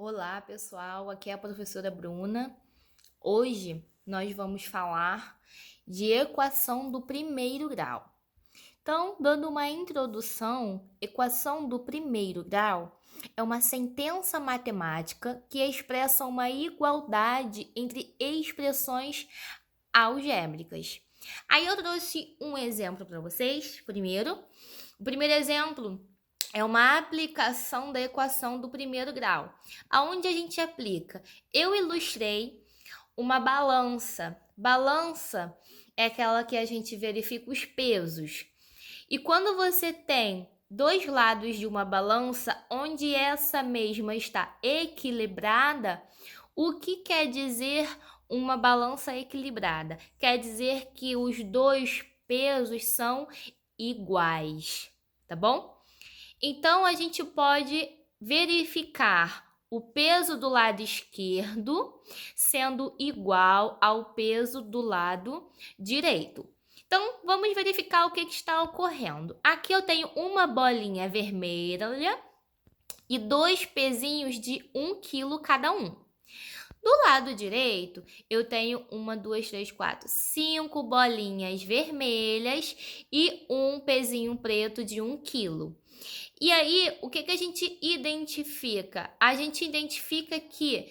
Olá, pessoal. Aqui é a professora Bruna. Hoje nós vamos falar de equação do primeiro grau. Então, dando uma introdução, equação do primeiro grau é uma sentença matemática que expressa uma igualdade entre expressões algébricas. Aí eu trouxe um exemplo para vocês, primeiro. O primeiro exemplo é uma aplicação da equação do primeiro grau. Aonde a gente aplica? Eu ilustrei uma balança. Balança é aquela que a gente verifica os pesos. E quando você tem dois lados de uma balança, onde essa mesma está equilibrada, o que quer dizer uma balança equilibrada? Quer dizer que os dois pesos são iguais, tá bom? Então, a gente pode verificar o peso do lado esquerdo sendo igual ao peso do lado direito. Então, vamos verificar o que está ocorrendo. Aqui eu tenho uma bolinha vermelha e dois pezinhos de 1 quilo cada um. Do lado direito, eu tenho 5 bolinhas vermelhas e um pezinho preto de 1 quilo. E aí, o que a gente identifica? A gente identifica que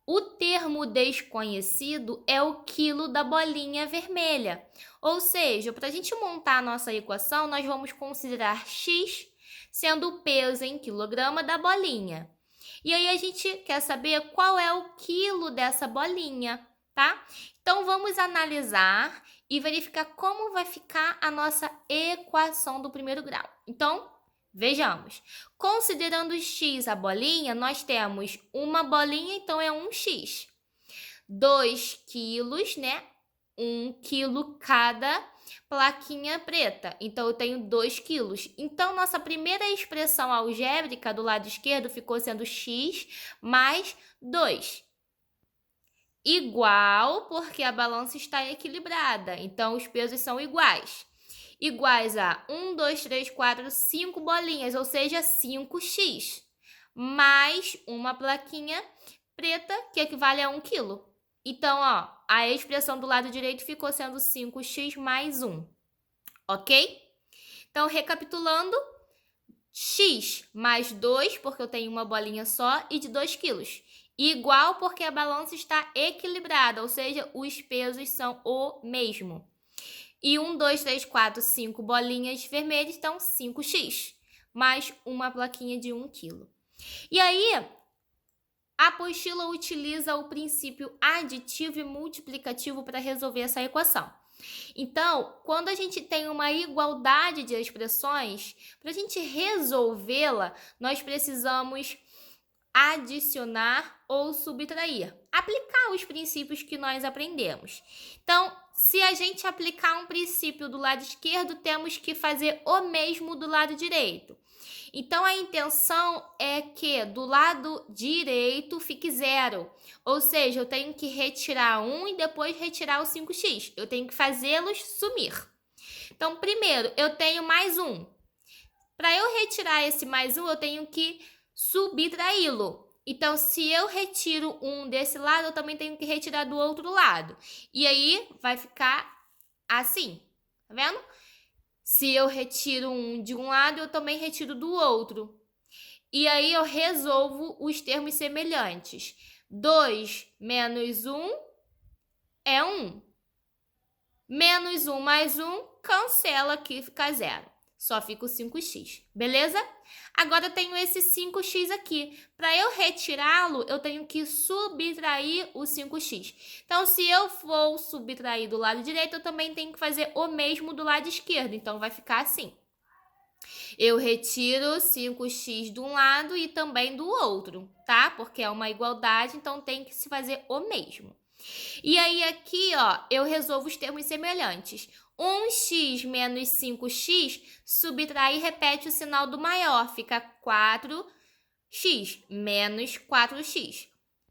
o termo desconhecido é o quilo da bolinha vermelha. Ou seja, para a gente montar a nossa equação, nós vamos considerar x sendo o peso em quilograma da bolinha. E aí a gente quer saber qual é o quilo dessa bolinha, tá? Então, vamos analisar e verificar como vai ficar a nossa equação do primeiro grau. Então, vejamos. Considerando x a bolinha, nós temos uma bolinha, então é 1x. 2 quilos, né? 1 quilo cada plaquinha preta. Então, eu tenho 2 quilos. Então, nossa primeira expressão algébrica do lado esquerdo ficou sendo x mais 2. Igual, porque a balança está equilibrada. Então, os pesos são iguais. Iguais a 1, 2, 3, 4, 5 bolinhas, ou seja, 5x. Mais uma plaquinha preta, que equivale a 1 quilo. Então, ó, a expressão do lado direito ficou sendo 5x mais 1, ok? Então, recapitulando, x mais 2, porque eu tenho uma bolinha só, e de 2 quilos. Igual porque a balança está equilibrada, ou seja, os pesos são o mesmo. E 1, 2, 3, 4, 5 bolinhas vermelhas, então 5x, mais uma plaquinha de 1 quilo. E aí, a apostila utiliza o princípio aditivo e multiplicativo para resolver essa equação. Então, quando a gente tem uma igualdade de expressões, para a gente resolvê-la, nós precisamos adicionar ou subtrair. Aplicar os princípios que nós aprendemos. Então, se a gente aplicar um princípio do lado esquerdo, temos que fazer o mesmo do lado direito. Então, a intenção é que do lado direito fique zero. Ou seja, eu tenho que retirar 1 e depois retirar o 5x. Eu tenho que fazê-los sumir. Então, primeiro, eu tenho mais 1. Para eu retirar esse mais 1, eu tenho que subtraí-lo. Então, se eu retiro 1 desse lado, eu também tenho que retirar do outro lado. E aí, vai ficar assim. Tá vendo? Se eu retiro 1 de um lado, eu também retiro do outro. E aí, eu resolvo os termos semelhantes. 2 menos 1 é 1. Menos 1 mais 1, cancela aqui, fica 0. Só fica o 5x, beleza? Agora, eu tenho esse 5x aqui. Para eu retirá-lo, eu tenho que subtrair o 5x. Então, se eu for subtrair do lado direito, eu também tenho que fazer o mesmo do lado esquerdo. Então, vai ficar assim. Eu retiro 5x de um lado e também do outro, tá? Porque é uma igualdade, então tem que se fazer o mesmo. E aí, aqui, ó, eu resolvo os termos semelhantes. 1x menos 5x, subtrai e repete o sinal do maior. Fica 4x menos 4x.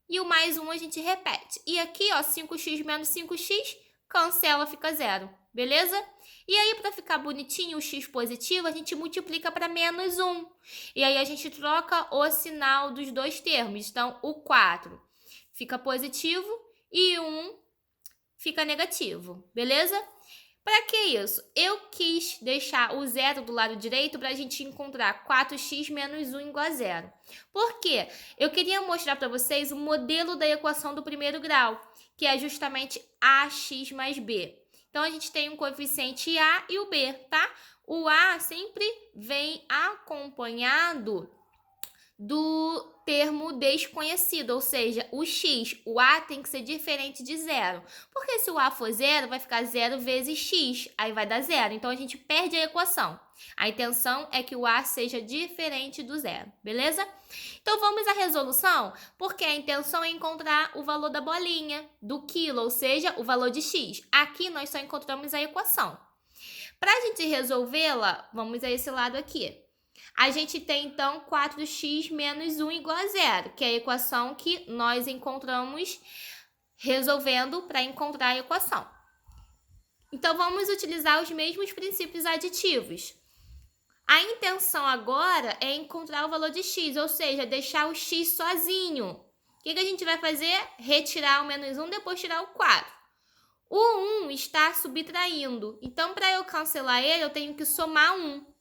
E o mais 1 a gente repete. E aqui, ó, 5x menos 5x, cancela, fica 0. beleza? E aí, para ficar bonitinho o x positivo, a gente multiplica para menos 1. E aí, a gente troca o sinal dos dois termos. Então, o 4 fica positivo e 1 fica negativo, beleza? Para que isso? Eu quis deixar o zero do lado direito para a gente encontrar 4x menos 1 igual a zero. Por quê? Eu queria mostrar para vocês o modelo da equação do primeiro grau, que é justamente ax mais b. Então, a gente tem um coeficiente a e o b, tá? O a sempre vem acompanhado do termo desconhecido, ou seja, o x, o a tem que ser diferente de zero. Porque se o a for zero, vai ficar 0 vezes x, aí vai dar zero. Então, a gente perde a equação. A intenção é que o a seja diferente do zero, beleza? Então, vamos à resolução, porque a intenção é encontrar o valor da bolinha, do quilo, ou seja, o valor de x. Aqui, nós só encontramos a equação. Para a gente resolvê-la, vamos a esse lado aqui. A gente tem, então, 4x menos 1 igual a zero, que é a equação que nós encontramos resolvendo para encontrar a equação. Então, vamos utilizar os mesmos princípios aditivos. A intenção agora é encontrar o valor de x, ou seja, deixar o x sozinho. O que a gente vai fazer? Retirar o menos 1, depois tirar o 4. O 1 está subtraindo, então, para eu cancelar ele, eu tenho que somar 1.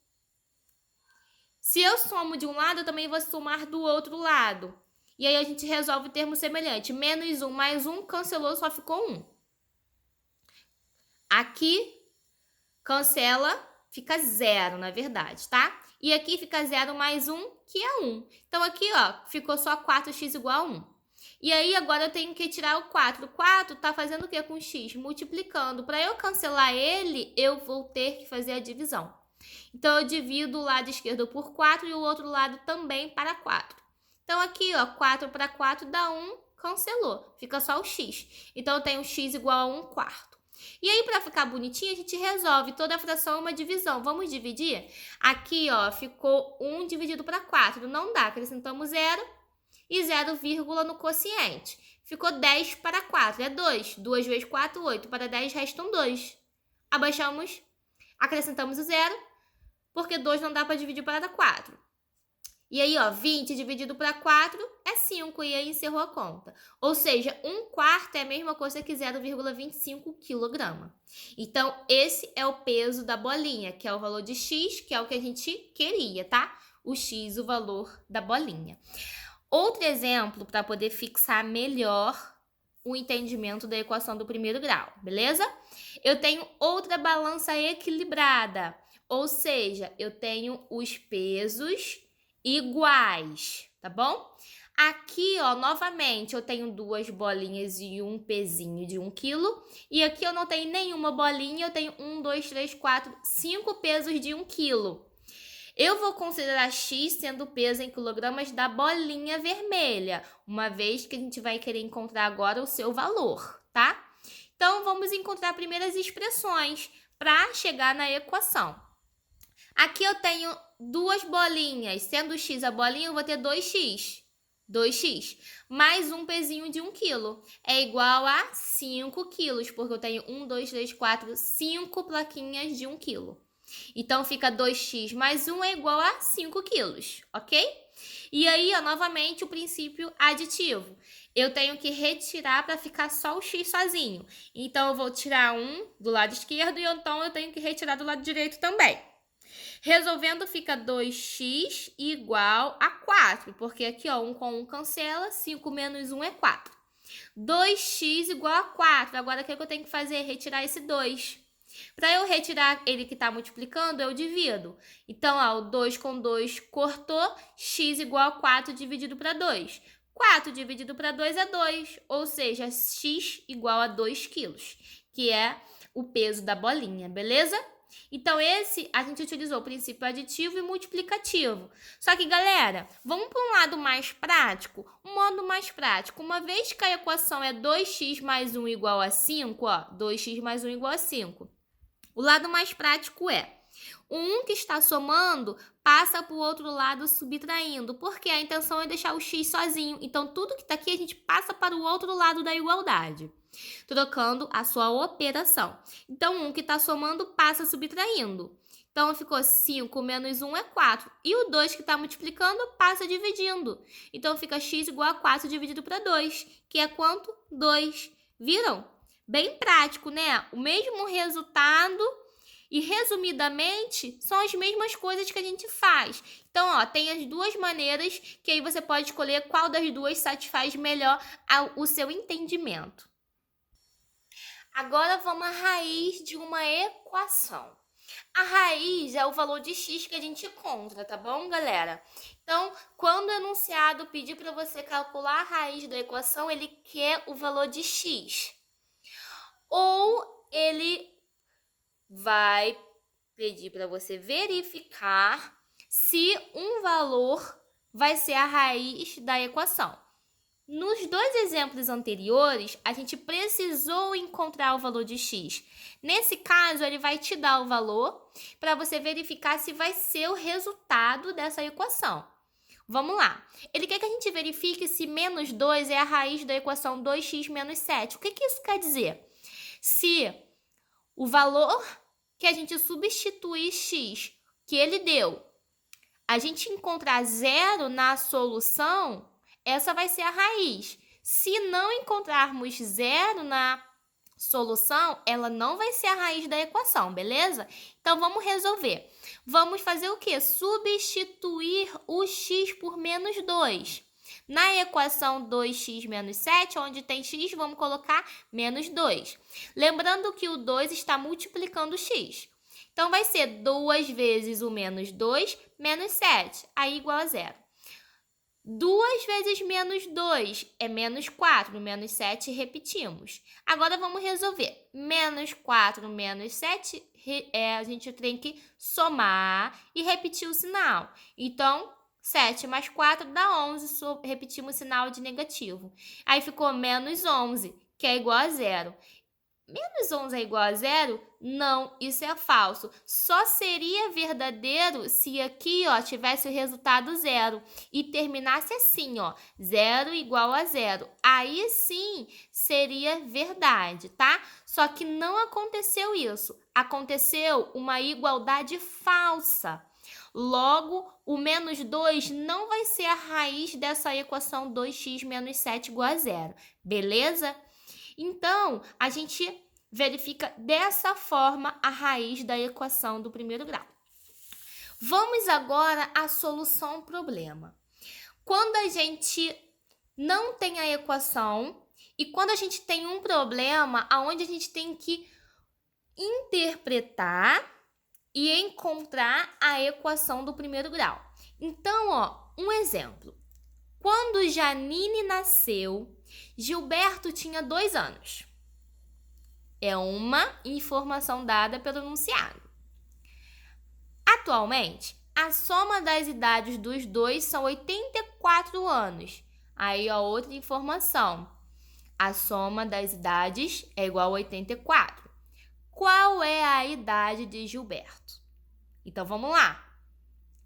Se eu somo de um lado, eu também vou somar do outro lado. E aí, a gente resolve o termo semelhante. Menos 1 mais 1, cancelou, só ficou 1. Aqui, cancela, fica 0, na verdade, tá? E aqui fica 0 mais 1, que é 1. Então, aqui, ó, ficou só 4x igual a 1. E aí, agora eu tenho que tirar o 4. O 4 tá fazendo o que com x? Multiplicando. Para eu cancelar ele, eu vou ter que fazer a divisão. Então, eu divido o lado esquerdo por 4 e o outro lado também para 4. Então, aqui, ó, 4 para 4 dá 1, cancelou. Fica só o x. Então, eu tenho x igual a 1 quarto. E aí, para ficar bonitinho, a gente resolve toda a fração em uma divisão. Vamos dividir? Aqui, ó, ficou 1 dividido para 4. Não dá, acrescentamos 0 e 0, no quociente. Ficou 10 para 4, é 2. 2 vezes 4, 8. Para 10 restam 2. Abaixamos, acrescentamos o 0. Porque 2 não dá para dividir para 4. E aí, ó, 20 dividido para 4 é 5, e aí encerrou a conta. Ou seja, 1 quarto é a mesma coisa que 0,25 kg. Então, esse é o peso da bolinha, que é o valor de x, que é o que a gente queria, tá? O x, o valor da bolinha. Outro exemplo para poder fixar melhor o entendimento da equação do primeiro grau, beleza? Eu tenho outra balança equilibrada. Ou seja, eu tenho os pesos iguais, tá bom? Aqui, ó, novamente, eu tenho 2 bolinhas e um pezinho de 1 quilo. E aqui eu não tenho nenhuma bolinha, eu tenho 1, 2, 3, 4, 5 pesos de 1 quilo. Eu vou considerar x sendo o peso em quilogramas da bolinha vermelha, uma vez que a gente vai querer encontrar agora o seu valor, tá? Então, vamos encontrar primeiras expressões para chegar na equação. Aqui eu tenho 2 bolinhas, sendo x a bolinha, eu vou ter 2x. 2x, mais um pezinho de 1 quilo, é igual a 5 quilos, porque eu tenho 1, 2, 3, 4, 5 plaquinhas de 1 quilo. Então, fica 2x mais 1 é igual a 5 quilos, ok? E aí, ó, novamente, o princípio aditivo. Eu tenho que retirar para ficar só o x sozinho. Então, eu vou tirar 1 do lado esquerdo e então eu tenho que retirar do lado direito também. Resolvendo, fica 2x igual a 4, porque aqui, ó, 1 com 1 cancela, 5 menos 1 é 4. 2x igual a 4. Agora, o que eu tenho que fazer? Retirar esse 2. Para eu retirar ele que está multiplicando, eu divido. Então, ó, o 2 com 2 cortou, x igual a 4 dividido para 2. 4 dividido para 2 é 2, ou seja, x igual a 2 quilos, que é o peso da bolinha, beleza? Então, a gente utilizou o princípio aditivo e multiplicativo. Só que, galera, vamos para um lado mais prático? Um modo mais prático. Uma vez que a equação é 2x mais 1 igual a 5, ó, 2x mais 1 igual a 5. O lado mais prático é o 1 que está somando passa para o outro lado subtraindo, porque a intenção é deixar o x sozinho. Então, tudo que está aqui a gente passa para o outro lado da igualdade, trocando a sua operação. Então, 1 que está somando passa subtraindo. Então, ficou 5 menos 1 é 4. E o 2 que está multiplicando passa dividindo. Então, fica x igual a 4 dividido para 2, que é quanto? 2. Viram? Bem prático, né? O mesmo resultado e, resumidamente, são as mesmas coisas que a gente faz. Então, ó, tem as duas maneiras que aí você pode escolher qual das duas satisfaz melhor o seu entendimento. Agora, vamos à raiz de uma equação. A raiz é o valor de x que a gente encontra, tá bom, galera? Então, quando o enunciado pedir para você calcular a raiz da equação, ele quer o valor de x. Ou ele vai pedir para você verificar se um valor vai ser a raiz da equação. Nos dois exemplos anteriores, a gente precisou encontrar o valor de x. Nesse caso, ele vai te dar o valor para você verificar se vai ser o resultado dessa equação. Vamos lá. Ele quer que a gente verifique se menos 2 é a raiz da equação 2x menos 7. O que isso quer dizer? Se o valor que a gente substituir x, que ele deu, a gente encontrar zero na solução, essa vai ser a raiz. Se não encontrarmos zero na solução, ela não vai ser a raiz da equação, beleza? Então, vamos resolver. Vamos fazer o quê? Substituir o x por menos 2. Na equação 2x menos 7, onde tem x, vamos colocar menos 2. Lembrando que o 2 está multiplicando o x. Então, vai ser 2 vezes o menos 2, menos 7, aí igual a 0. 2 vezes menos 2 é menos 4, menos 7, repetimos. Agora, vamos resolver. Menos 4 menos 7, a gente tem que somar e repetir o sinal. Então, 7 mais 4 dá 11, repetimos o sinal de negativo. Aí ficou menos 11, que é igual a 0. Menos 11 é igual a 0? Não, isso é falso. Só seria verdadeiro se aqui, ó, tivesse o resultado 0 e terminasse assim, ó, 0 igual a 0. Aí sim seria verdade, tá? Só que não aconteceu isso. Aconteceu uma igualdade falsa. Logo, o menos 2 não vai ser a raiz dessa equação 2x menos 7 igual a 0, beleza? Então, a gente verifica dessa forma a raiz da equação do primeiro grau. Vamos agora à solução ao problema. Quando a gente não tem a equação e quando a gente tem um problema onde a gente tem que interpretar e encontrar a equação do primeiro grau. Então, ó, um exemplo. Quando Janine nasceu, Gilberto tinha 2 anos. É uma informação dada pelo enunciado. Atualmente, a soma das idades dos dois são 84 anos. Aí, ó, outra informação. A soma das idades é igual a 84. Qual é a idade de Gilberto? Então, vamos lá.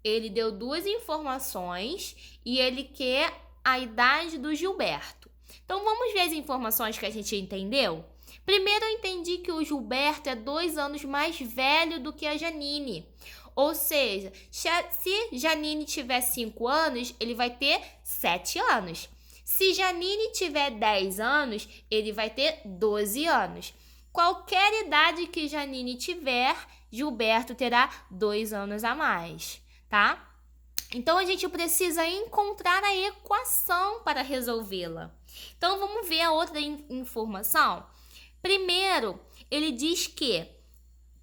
Ele deu 2 informações e ele quer a idade do Gilberto. Então, vamos ver as informações que a gente entendeu? Primeiro, eu entendi que o Gilberto é 2 anos mais velho do que a Janine. Ou seja, se Janine tiver 5 anos, ele vai ter 7 anos. Se Janine tiver 10 anos, ele vai ter 12 anos. Qualquer idade que Janine tiver, Gilberto terá 2 anos a mais, tá? Então, a gente precisa encontrar a equação para resolvê-la. Então, vamos ver a outra informação. Primeiro, ele diz que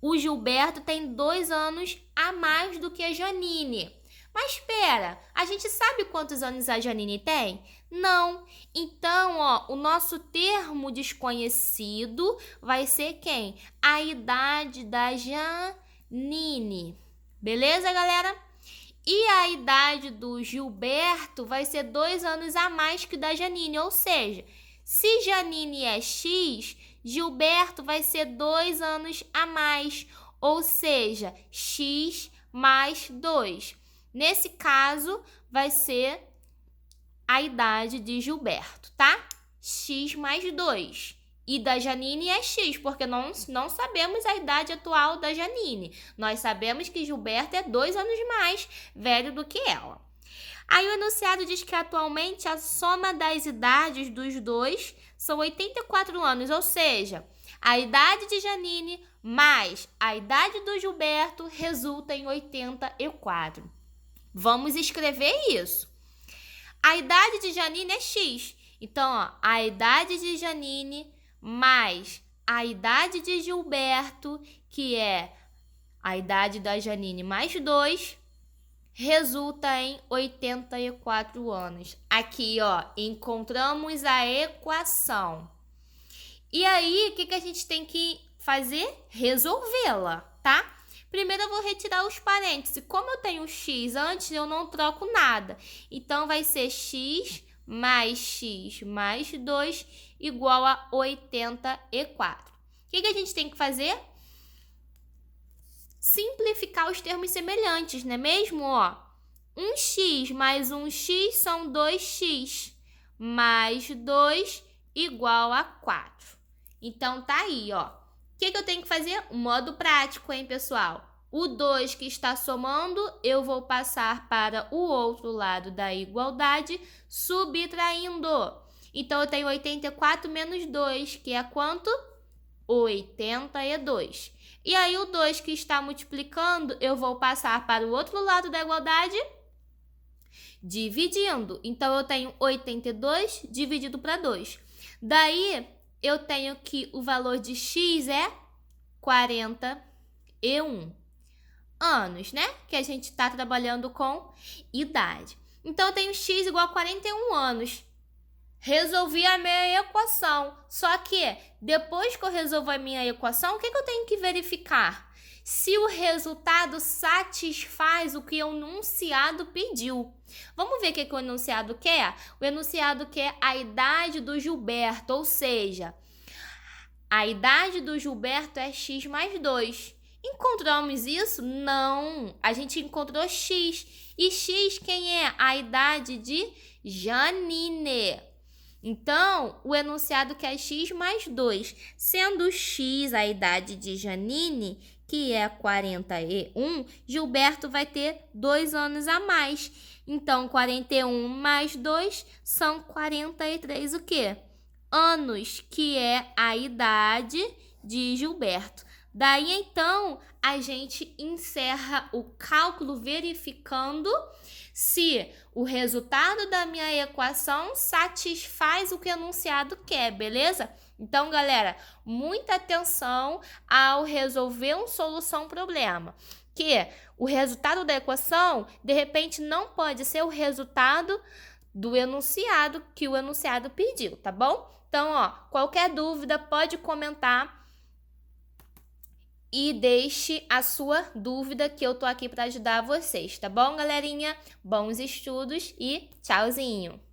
o Gilberto tem 2 anos a mais do que a Janine. Mas espera, a gente sabe quantos anos a Janine tem? Não. Então, ó, o nosso termo desconhecido vai ser quem? A idade da Janine. Beleza, galera? E a idade do Gilberto vai ser 2 anos a mais que da Janine. Ou seja, se Janine é X, Gilberto vai ser 2 anos a mais. Ou seja, X mais 2. Nesse caso, vai ser a idade de Gilberto, tá? X mais 2. E da Janine é X, porque nós não sabemos a idade atual da Janine. Nós sabemos que Gilberto é 2 anos mais velho do que ela. Aí o enunciado diz que atualmente a soma das idades dos dois são 84 anos, ou seja, a idade de Janine mais a idade do Gilberto resulta em 84. Vamos escrever isso. A idade de Janine é X. Então, ó, a idade de Janine mais a idade de Gilberto, que é a idade da Janine mais 2, resulta em 84 anos. Aqui, ó, encontramos a equação. E aí, o que a gente tem que fazer? Resolvê-la, tá? Primeiro eu vou retirar os parênteses. Como eu tenho x antes, eu não troco nada. Então, vai ser x mais 2 igual a 84. O que a gente tem que fazer? Simplificar os termos semelhantes, não é mesmo? Ó, 1x mais 1x são 2x, mais 2 igual a 4. Então, tá aí, ó. O que eu tenho que fazer? Um modo prático, hein, pessoal? O 2 que está somando, eu vou passar para o outro lado da igualdade, subtraindo. Então, eu tenho 84 menos 2, que é quanto? 82. E aí, o 2 que está multiplicando, eu vou passar para o outro lado da igualdade, dividindo. Então, eu tenho 82 dividido para 2. Daí, eu tenho que o valor de x é 41 anos, né? Que a gente está trabalhando com idade. Então, eu tenho x igual a 41 anos. Resolvi a minha equação. Só que, depois que eu resolvo a minha equação, o que eu tenho que verificar? Se o resultado satisfaz o que o enunciado pediu. Vamos ver o que o enunciado quer? O enunciado quer a idade do Gilberto, ou seja, a idade do Gilberto é x mais 2. Encontramos isso? Não. A gente encontrou x. E x quem é? A idade de Janine. Então, o enunciado quer x mais 2. Sendo x a idade de Janine, que é 41, Gilberto vai ter 2 anos a mais. Então, 41 mais 2 são 43 o quê? Anos, que é a idade de Gilberto. Daí, então, a gente encerra o cálculo verificando se o resultado da minha equação satisfaz o que o enunciado quer, beleza? Então, galera, muita atenção ao resolver uma solução problema. Que o resultado da equação, de repente, não pode ser o resultado do enunciado que o enunciado pediu, tá bom? Então, ó, qualquer dúvida pode comentar e deixe a sua dúvida que eu tô aqui para ajudar vocês, tá bom, galerinha? Bons estudos e tchauzinho!